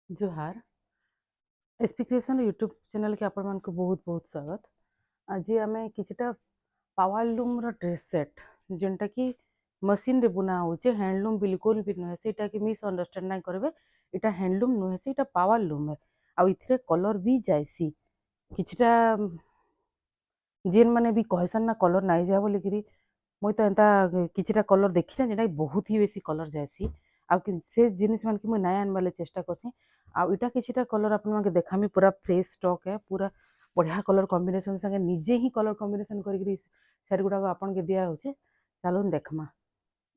जोहार SP creation YouTube channel के आपण मानक बहुत बहुत स्वागत। आज आम किछटा पावर लूम रो ड्रेस सेट जेनटा कि मशीन रे बुना होचे, हैंडलूम बिल्कुल भी नुहे से, इटा कि मिस अंडरस्टैंड नहीं करबे। इटा हैंडलूम नुहे से, इटा पावर लूम है। आ इथिरे कलर भी जायसी किछटा जेन माने भी कहसन ना कलर नाइ जा बोलिकी मुई तो एंता किछटा कलर देखी जेटा बहुत ही बेसी कलर जायसी। से जिनिस मान कि मुई नाइ आनबार चेष्टा करसी। इटा किछटा कलर आपन मानके देखामी पूरा फ्रेश स्टॉक है, पूरा बढ़िया कलर कॉम्बिनेशन संगे निजे ही कलर कॉम्बिनेशन करी शाड़ी गुड़ाक आपन के दिया होचे। चलून देखमा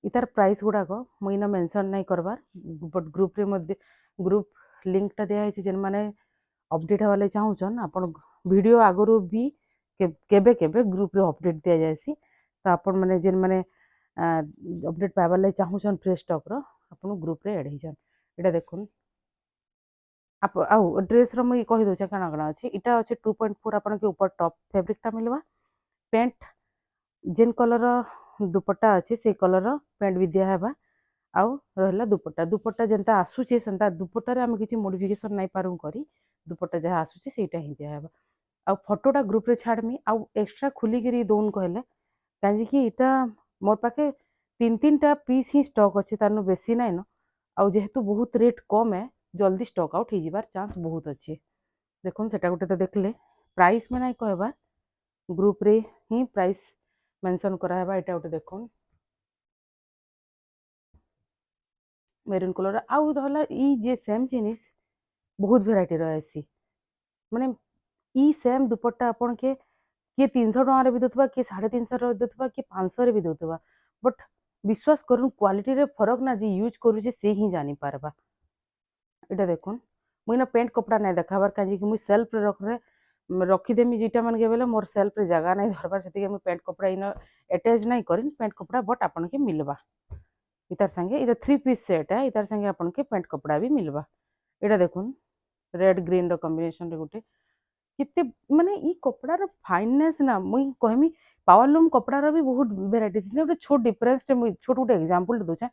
इतार प्राइस गुड़ाक मुई ना मेंशन नहीं करबार, बट ग्रुप रे मध्य ग्रुप लिंक टा दिया है जेन माने अपडेट वाले चाहूचन आपन वीडियो आगरू भी केबे केबे ग्रुप रे अपडेट दिया जायसी। तो आपण माने जेन माने अपडेट पाइबार लागी चाहूछन फ्रेश स्टॉक रो आपन ग्रुप रे ऐड हिजन। एटा देखुन आप आउ ड्रेस रो मुई कहि दोचे काना काना अछि। इटा अछि 2.4 आपन के ऊपर टॉप फैब्रिक टा मिलवा। पैंट जेन कलर दुपट्टा अछि से कलर पैंट भी दिया हेबा। आउ रहला दुपट्टा, दुपट्टा जेंता आसुचे सेंता दुपट्टा रे हम किछि मॉडिफिकेशन नहीं पारू करी, दुपट्टा जहा आसुचे सेटा ही दिया हेबा। आउ फोटोटा ग्रुप रे छाड़मी। आउ एक्स्ट्रा खुली गिरी दोन कहले काजी कि इटा मोर पाखे तीन तीन टा पीस ही स्टॉक अच्छे, तारनु बेसी नाइन। आउ जेहेतु बहुत रेट कम है, जल्दी स्टॉक आउट हो जिबार चांस बहुत अच्छे। देखुन सेटा गोटे तो देखले प्राइस में नहीं कहबार, ग्रुप रे ही प्राइस मेंशन करा हेबा। एटा गोटे देखुन मेरून कलर। आउ रहला ई जे सेम जिनिस बहुत वेराइटी रहसी, माने ई सेम दुपट्टा आपन के किए 300 टଙ୍କା भी देउथबा, किए 350 देउथबा, किए 500 रे भी देउथबा, बट विश्वास करूँ क्वालिटी रे फरक ना जे यूज करूचे से ही जानी पारबा। इटा देखुन मुई ना पेंट कपड़ा नहीं देखाबार काजी कि मुई सेल्फ रे रखीदेमी जीटा मन के बेले मोर सेल्फ रे जगह नहीं धरबार, से मुई पेंट कपड़ा इन अटैच नहीं करिन पेंट कपड़ा, बट आपन के मिलबा इतार संगे। इटा 3 पीस सेट है, इतार संगे आपन के पेंट कपड़ा भी मिलबा। इटा देखुन रेड ग्रीन रो कॉम्बिनेशन रे गोटे किते माने ई कपड़ार फाइननेस ना मुई कहमी। पावरलूम कपड़ार भी बहुत वेराइटी छै। गोटे छोट डिफरेंस टे मुई छोट गोटे एग्जांपल दोछे।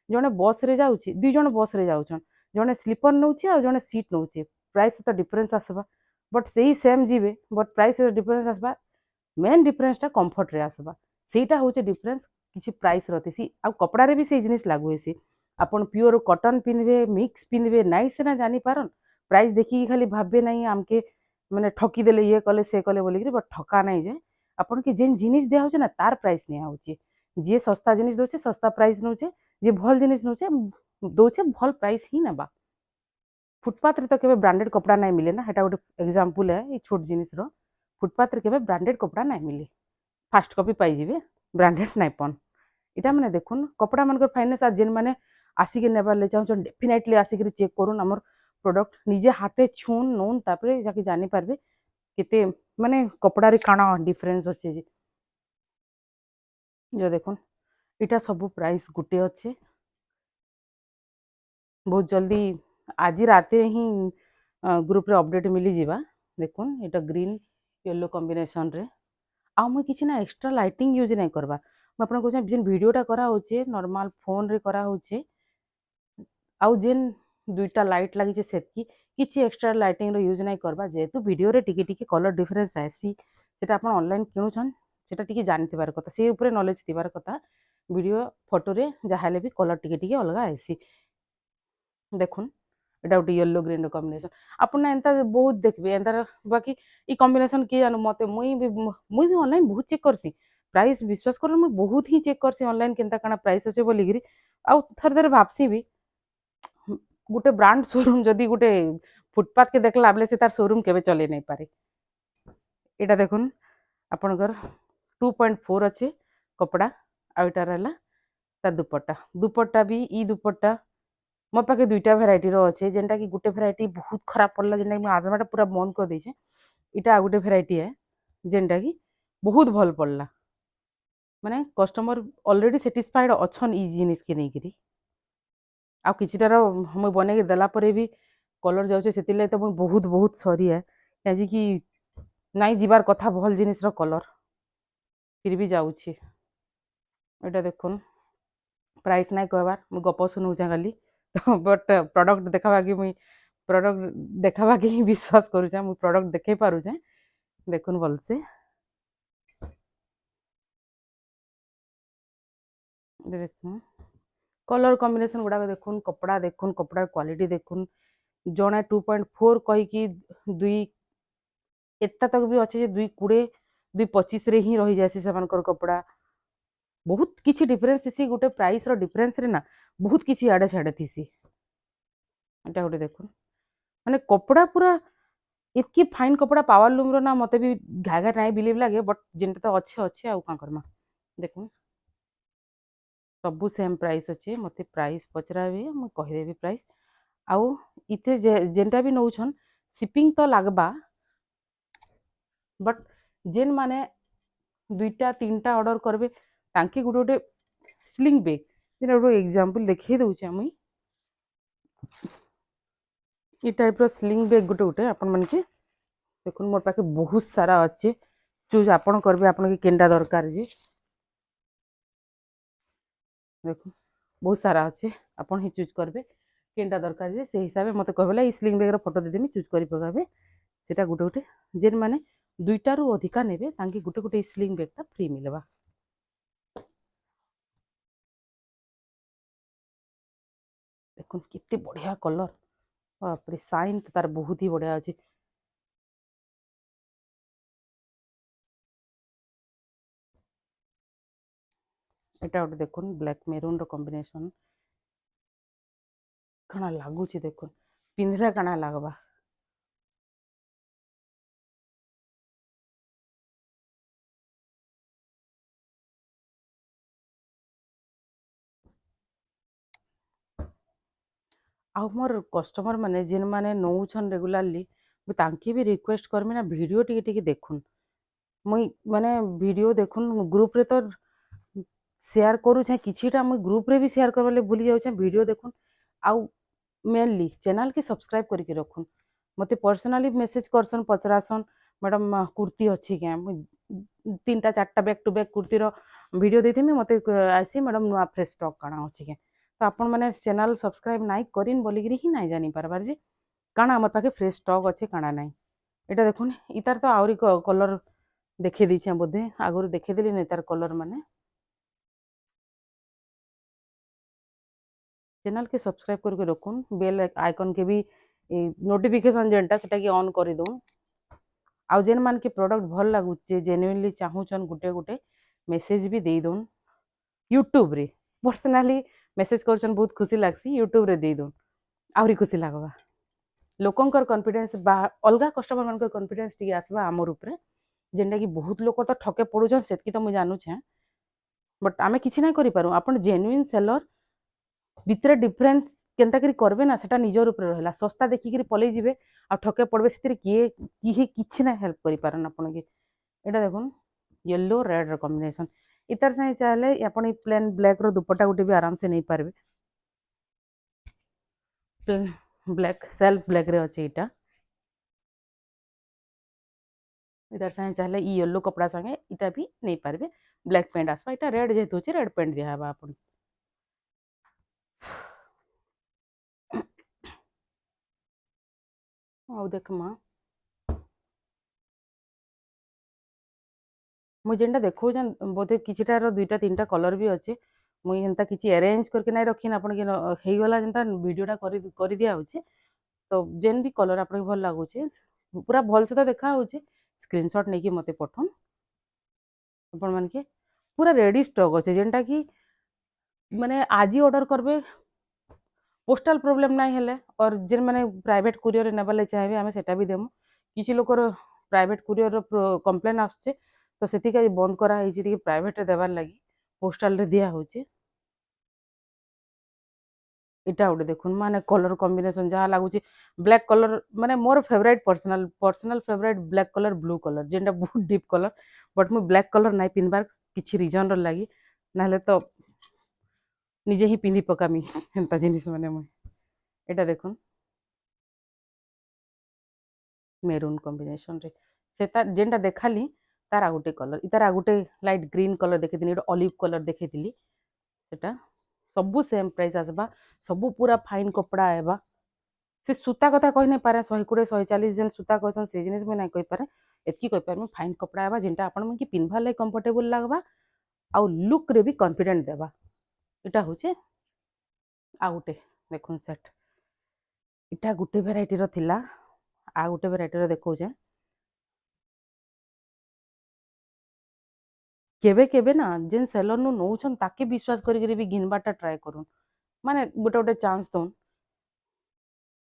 जने बस रे जाउछि, दुई जण बस रे जाउछन, जने स्लीपर नउछि आ जने सीट नउछि, प्राइस तो डिफरेंस आसबा, बट सेही सेम जीवे बट प्राइस डिफरेंस आसबा। मेन डिफरेंस टा कंफर्ट रे आसबा, सेटा होचे डिफरेंस किछि प्राइस रथिसी। आ कपड़ा रे भी सेही जिनिस लागू हेसी। आपण प्योर कॉटन पिनबे मिक्स पिनबे नाइ से ना जानी पारन, प्राइस देखि खाली भाबबे नहीं आमके माने ठकी देले ये कले से कले बोलिकी, बट ठका नहीं जे आपन के जेन जिनिस दिया होचे ना तार प्राइस निया होचे। जे सस्ता जिनिस दोचे सस्ता प्राइस नउचे, जे भल जिनिस नउचे दोचे भल प्राइस ही नेबा। फुटपाथ रे तो केबे ब्रांडेड कपड़ा नहीं मिले ना, हेटा गोटे एग्जांपल है ई छोट जिनिस रो। फुटपाथ रे केबे ब्रांडेड कपड़ा नहीं मिले, फास्ट कॉपी पाई जिवे, ब्रांडेड नहीं पन। इटा माने देखुन कपड़ा मानकर फाइनेस आ जेन माने आसिके नेबार ले चाहछन डेफिनेटली आसिके चेक करुन हमर प्रोडक्ट निजे हाथे छुन नउन, तापरे जाके जानी पारबे केते माने कपड़ा रे काना डिफरेंस अच्छे। जो देखुन इटा सब प्राइस गुटे अच्छे, बहुत जल्दी आज राते ही ग्रुप रे अपडेट मिली जिबा। देखुन इटा ग्रीन येलो कॉम्बिनेशन रे। आ मुई किछि ना एक्स्ट्रा लाइटिंग यूज नहीं करबा। मैं आपन को जेन वीडियोटा करा होचे नॉर्मल फोन रे करा होचे, आउ जेन दुईटा लाइट लगी छे सेतकी किछि एक्स्ट्रा लाइटिंग रो यूज नहीं करबा। जेहेतु वीडियो रे टिके टिके कलर डिफरेंस आसी, सेटा आपन ऑनलाइन किनुछन सेटा टिके जानि थिबार कथा, से ऊपर नॉलेज थिबार कथा। वीडियो फोटो रे जाहाले भी कलर टिके टिके अलगा आसी। देखुन एटा गोटे येलो ग्रीन कॉम्बिनेशन आपन एंता बहुत देखबे एंतार, बाकी ई कॉम्बिनेशन के जानु मते मुई भी ऑनलाइन बहुत चेक करसी प्राइस। विश्वास कर मुई बहुत ही चेक करसी ऑनलाइन केनता काना प्राइस अछि बोलिगिरी। आउ थर थर भाबसी भी गोटे ब्रांड शोरूम जदी गोटे फुटपाथ के देखला बेले से तार शोरूम केबे चले नहीं पारे। एटा देखुन आपनकर 2.4 अच्छे कपड़ा। आ एटा रहला ता दुपट्टा, दुपट्टा भी ई दुपट्टा मोर पाखे दुईटा भेराइटी रो अच्छे, जेनटा कि गोटे भेराइटी बहुत खराब पड़ला, जेनटा कि आजमाटा पूरा बंद कर देछे। इटा आ गोटे भेराइटी है जेनटा कि बहुत भल पड़ला, माने कस्टमर ऑलरेडी सेटिस्फाइड अछन ई जिनिस के नेइकिरी। आ किछिटार मुई बने के देला परे भी कलर जाउछे, सेतिले तो मुई बहुत बहुत सॉरी है काजी कि नाइ जिबार कथा भल जिनिस रो कलर फिर भी जाउछे। एटा देखुन प्राइस नाइ कहबार, मुई गप सुनौछे खाली तो बट प्रोडक्ट देखाबा कि मुई प्रॉडक्ट देखावा के ही विश्वास करूछे मु प्रॉडक्ट देखै पारुछे देखुन भलसे देखुन कलर कॉम्बिनेशन गुड़ा देखुन कपड़ा क्वालिटी देखुन जड़े 2.4 कही कि दुई एता तक भी अच्छे 2.20 2.25 रे ही रही जासी सेमानकर कपड़ा बहुत किछि डिफरेंस थी गोटे प्राइस रो डिफरेंस रे ना बहुत किछि आड़े छाड़े थी एटा गोटे देखुन माने कपड़ा पूरा इतकी फाइन कपड़ा पावर लूम रो ना मते भी घाघा नहीं बिलीव लगे बट जेनटा तो अच्छे अच्छे आउ का करमा देखुन सबू सेम प्राइस अच्छे मते प्राइस पचराबे मु कहि देबी प्राइस आउ इथे जेनटा भी नौछन शिपिंग तो लागबा बट जेन माने दुईटा तीनटा ऑर्डर करबे तांके गुटे गुटे स्लिंग बैग जेना गोटे एग्जांपल देखै दउछे मुई ई टाइप रो स्लिंग बैग गुटे गुटे अपन मन के देखुन मोर पाखे बहुत सारा अच्छे चूज आपण करबे आपण के केंडा दरकार जी देखुन बहुत सारा अच्छे आपण ही चूज करबे केंडा दरकार जे से हिसाब से मते कहबेला ई स्लिंग बैग रो फोटो देदेमी चूज करि पकाबे सेटा गुटे गुटे जेन माने दुईटा रु अधिका नेबे तांके गुटे गुटे स्लिंग बैग ता फ्री मिलबा देखुन कितने बढ़िया कलर बाप रे साइन तो तार बहुत ही बढ़िया अच्छे एटा गोटे देखुन ब्लैक मेरून रो कॉम्बिनेशन कणा लागुची देखुन पिंधरा कणा लागबा आ मोर कस्टमर माने जेन माने नौछन रेगुलारली मु तांके भी रिक्वेस्ट करमी ना वीडियो टिके देखुन मुई माने वीडियो देखुन ग्रुप रे तो शेयर करूछे किछिटा मुई ग्रुप रे भी शेयर करबले भूली जाउछे वीडियो देखुन आउ मेनली चैनल के सब्सक्राइब करके रखुन मते पर्सनली मेसेज करसन पचरासन मैडम कुर्ती अच्छी क्या तीन टा चार्टा बैक टू बैक कुर्ती रो वीडियो देथेमी मते आसी मैडम नुआ फ्रेश स्टॉक काना अच्छी क्या तो आपण मैंने चैनल सब्सक्राइब नाइ करिन बोलिकी ही नाइ जानी पारबार जे काना हमर पाखे फ्रेश स्टॉक अच्छे काना नाइ एटा देखुन इतार तो आउरी कलर देखे दीछे बोधे आगुरी देखे देली नै तार कलर माने चैनल के सब्सक्राइब करके रखुन बेल आइकन के भी नोटिफिकेशन जेनटा सेटा की ऑन कर दउन आउ जेन मान के प्रोडक्ट भल लागुचे जेन्युइनली चाहूचन गुटे गुटे मेसेज भी दे दउन यूट्यूब रे पर्सनली मेसेज करछन बहुत खुशी लागसी यूट्यूब रे दे दउन आउरी खुशी लागबा लोकंकर कॉन्फिडेंस बा अलगा कस्टमर मान कॉन्फिडेंस टिके आसबा आमर ऊपर जेनटा कि बहुत लोक तो ठके पड़ुछन सेतकी तो मु जानू छे बट आमे किछि नै करि पारू आपण जेन्युइन सेलर भितरे डिफरेंस केनता करी करबे ना सेटा निजर ऊपर रहला सस्ता देखि करी पलै जिवे आ ठके पड़बे सेतिर किए किछि ना हेल्प करि पारन आपण के एटा देखुन येलो रेड रो कॉम्बिनेशन इतर से चाहले आपण ई प्लेन ब्लैक रो दुपट्टा गुटे भी आराम से नहीं पारबे प्लेन ब्लैक सेल्फ ब्लैक रे अछि इटा इधर से चाहले ई येलो कपड़ा संगे इटा भी नहीं पारबे ब्लैक पेंट आसबा इटा रेड जेतु अछि रेड पेंट दिया हबा आपण आउ देखमा मुझे जेनटा देखो जन बोधे किछिटार दुईटा तीनटा कलर भी अच्छे मुई एंता किछि अरेंज करके नहीं रखी आपण के हेई गला जेनता वीडियोटा कर दिया होचे तो जेन भी कलर आपण भल लागुचे पूरा भल से तो देखा होचे स्क्रीनशॉट नहीं कि मते पठन आपण मान के पूरा रेडी स्टॉक अच्छे जेनटा कि माने आज ऑर्डर करबे पोस्टाल प्रोब्लेम नहीं हेले और जेन माने प्राइवेट कुरियर नेबाले चाहेबे आमे सेटा भी देमु किछि लोकर प्राइवेट कुरियर कंप्लेन आछे तो सेति का बंद करा ହେଇଛି ଟିକେ ପ୍ରାଇଭେଟ ଦେବାର ଲାଗି ପୋଷ୍ଟାଲ ରେ ଦିଆ ହଉଛି ଏଟା ଗୋଟେ ଦେଖୁନ ମାନେ କଲର କମ୍ବିନେସନ ଯାହା ଲାଗୁଛି ବ୍ଲାକ୍ କଲର ମାନେ ମୋର favourite personal favourite black colour blue colour जेनटा बहुत डीप कलर बट मु ब्लैक कलर नहीं पिनबार किछि रीजन र लागि नाले तो निजे ही पिंधि पकामी हेंता जिनिस माने मु एटा देखुन मेरून कॉम्बिनेशन रे सेता जेनटा देखाली तार आगुटे कलर इतार आगुटे लाइट ग्रीन कलर देखिथिनी एटा ऑलिव कलर देखिथिली सेटा सबु सेम प्राइस आसबा सबु पूरा फाइन कपड़ा आएबा से सूता कथा कही नहीं पारे 120 140 जन सूता कहसन से जिनिस मुझे नहीं कही पारे एतकी कही पारे फाइन कपड़ा आवा जेनटा आपण मन की पिनभा लाग कंफर्टेबल लागबा आउ लुक रे भी कॉन्फिडेंट देबा इटा होचे आ गुटे देखुन सेट इटा गुटे भेराइटी रो थिला आ गुटे भेराइटी रो देखौचे केबे केबे ना जेन सेलर नु नौछन ताके विश्वास करी भी घिनबाटा ट्राई करूँ माने गोटे गोटे चांस दौन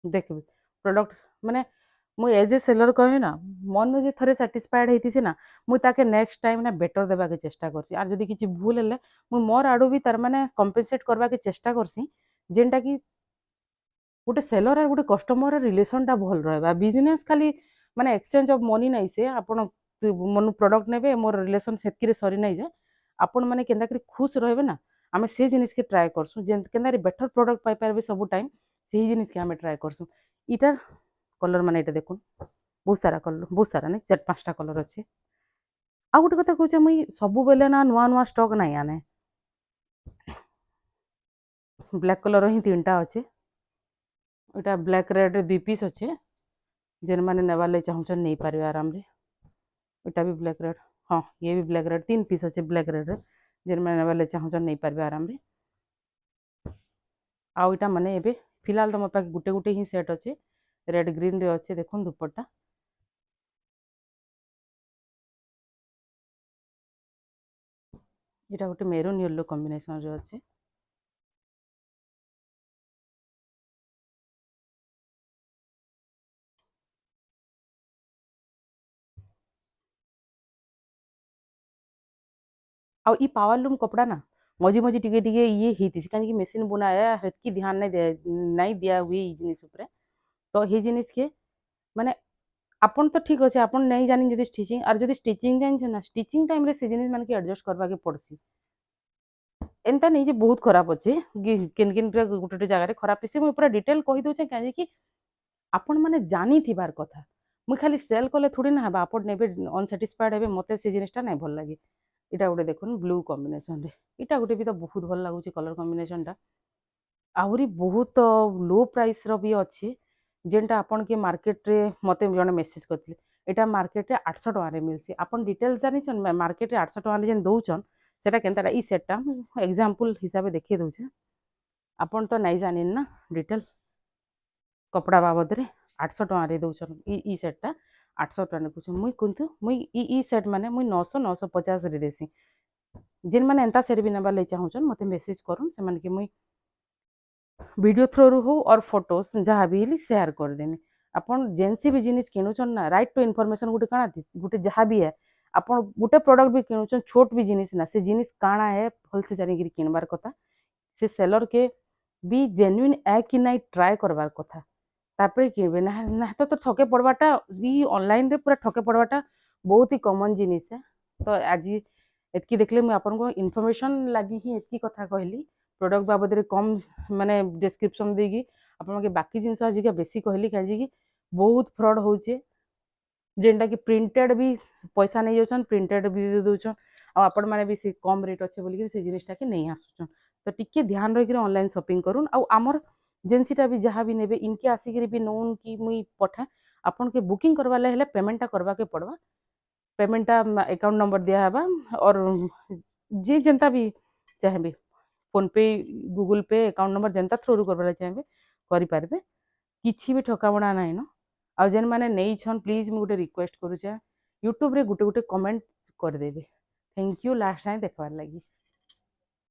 देखबी प्रोडक्ट माने मुझे एज ए सेलर कहे ना मन जे थरे साटिस्फाइड होती ना मुझे ताके नेक्स्ट टाइम ना बेटर देवा के चेष्टा करसी आर जदी किछि भूल हेले मुझे मोर आडू भी तार माने कंपेनसेट करवा के चेष्टा करसी जेनटा कि गोटे सेलर आर गोटे कस्टमर रिलेशन टा भल रहबा बिजनेस खाली माने एक्सचेंज ऑफ मनी नहीं से आपण मन प्रोडक्ट नेबे मोर रिलेशन सेतकी सरी नहीं जाए आपण माने केंदा करी खुश रहबे ना आमे से जिनिस के ट्राई करसु जेन केंदा बेटर प्रोडक्ट पाई पारबे सब टाइम से जिनिस के आमे ट्राई करसु इटा कलर माने इटा देखुन बहुत सारा कलर बहुत सारा नहीं 4-5टा कलर अच्छे आ गोटे कथा कहूँ मुई सबु बेले ना नुआ नुआ स्टॉक नहीं आने ब्लैक कलर ही 3टा अच्छे इटा ब्लैक रेड 2 पीस अच्छे जेन माने नेवार ले चाहूचन नहीं पारे आराम रे इटा भी ब्लैक रेड हाँ ये भी ब्लैक रेड 3 पीस अच्छे ब्लैक रेड जेन माने नेवार ले चाहूचन नहीं पारे आराम रे आउ इटा माने एबे फिलहाल तो मो पाके गुटे गुटे ही सेट अच्छे रेड ग्रीन रे अच्छे देखुन दुपट्टा इटा गोटे मेरून येलो कॉम्बिनेशन रे अच्छे आ ई पावरलूम कपड़ा ना मझी मझी टिके टिके ये हिती कहीं मेसीन बुनाया हेतकी ध्यान नहीं दिया हुए ई जिनिस उपरे तो हे जिनिस के माने आपन तो ठीक अच्छे आपन नहीं जानी जदि स्टिचिंग और जदि स्टिचिंग जान ना स्टिचिंग टाइम रे से जिनिस मान के एडजस्ट करवा के पड़सी एंता नहीं जे बहुत खराब अच्छे किन किन गोटे गोटे जगह खराब से मुझे पूरा डिटेल कही दूचे कहीं कि आपण मैंने जानी थिबार कथा मुझे खाली सेल कले थोड़ी ना हबा आपण नेबे अनसाटिस्फाइड हेबे मते से जिनिसटा नहीं भल लगे इटा गोटे देखुन ब्लू कॉम्बिनेशन रे इटा गोटे भी तो बहुत भल लगुच कलर कॉम्बिनेशन टा आहरी बहुत लो प्राइस रो भी अच्छे जेनटा आपन के मार्केट रे मते जने मेसेज करथिले एटा मार्केट रे 800 टका रे मिलसी आपन डिटेल्स जानि छन मार्केट रे 800 टका रे जेन दउछन सेटा केनता ई सेट टा एग्जांपल हिसाब देखि दउछे आपन तो नहीं जानिन ना डिटेल कपड़ा बाबद रे 800 टका रे दउछन ई सेट टा 800 टका ने कुछ मुई कुंतु मुई ई सेट माने मुई 900 950 रे देसी जिन माने एंता सेट भी नेबा ले चाहूछन मते मेसेज करूँ से माने कि मुई वीडियो थ्रू हो और फोटोस जहाँ भी हेली शेयर कर देमी आपन जेनसी भी जिनिस किनुछन ना राइट टू इन्फॉर्मेशन गुटे काना गुटे जहाँ भी है आपन गुटे प्रोडक्ट भी किनुछन छोट भी जिनिस ना से जिनिस काना है भल से जानी गिरी किनबार कथा से सेलर के भी जेन्युइन है कि नहीं ट्राई करबार कथा तापरे किनबे ना तो ठके पड़वाटा ई ऑनलाइन रे पूरा ठके पड़वाटा बहुत ही कॉमन जिनिस है तो आज एतकी देखले मुझे आपको इनफॉरमेशन लगी ही एतकी कथा कहली प्रोडक्ट बाबद रे कम माने डिस्क्रिप्शन देगी आपन के बाकी जिनस आज बेसी कहली कहीं बहुत फ्रॉड होचे जेनटा कि प्रिंटेड भी पैसा नहीं जाउछन प्रिंटेड भी दे दउछन आ आपण माने भी से कम रेट अच्छे बोली से जिनिसटा के नहीं आसुछन तो टिके ध्यान रखिर ऑनलाइन शॉपिंग करूँ आउ आमर जेनसीटा भी जहाँ भी नेबे इनके आसिक भी नौन कि मुई पठा आपन के बुकिंग करवा हेले पेमेंटा करवा के पड़वा पेमेंटा अकाउंट नंबर दिया हबा और जे जनता भी चाहे फोन पे गूगल पे अकाउंट नंबर जनता थ्रू करवा चाहिए करि पारबे किछि भी ठकाबणा नाइन आ जेन माने नहीं छन प्लीज मु गोटे रिक्वेस्ट करूछे यूट्यूब रे गुटे गुटे कमेंट कर देबे थैंक यू लास्ट टाइम देखबार लगी।